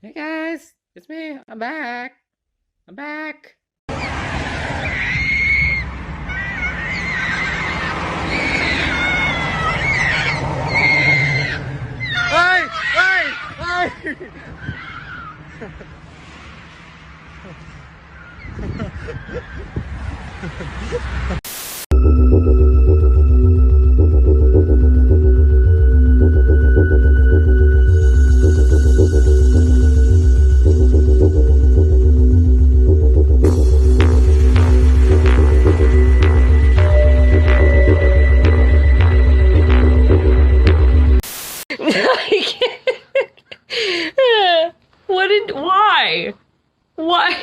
Hey guys, it's me. I'm back. I'm back. Hey! Hey! Hey! What did, why? Why?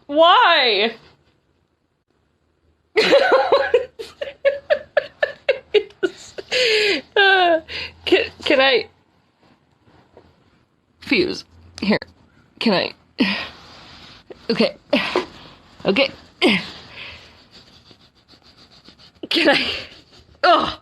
Why? can I fuse? Here, can I? Okay. Okay. Can I? Oh.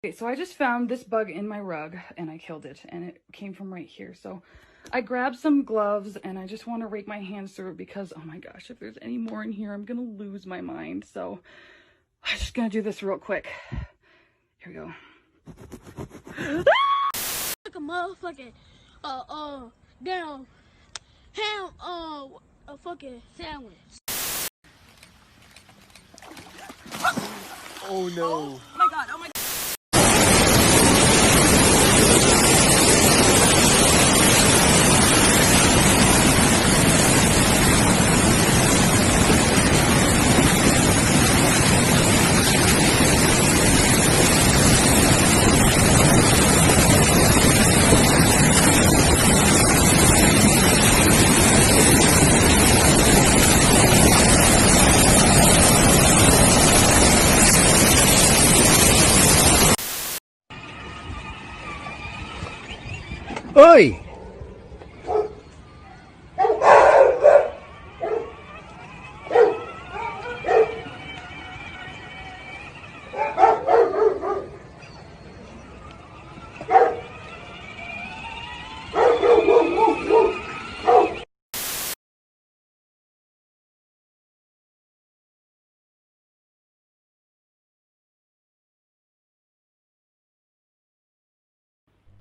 Okay, so I just found this bug in my rug and I killed it, and it came from right here. So I grabbed some gloves and I just want to rake my hands through it because, oh my gosh, if there's any more in here, I'm gonna lose my mind. So I'm just gonna do this real quick. Here we go. Like a motherfucking damn ham a fucking sandwich. Oh no. Oh my god, oh my god. Oi!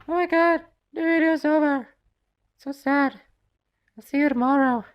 Oh my god, the video's over. So sad. I'll see you tomorrow.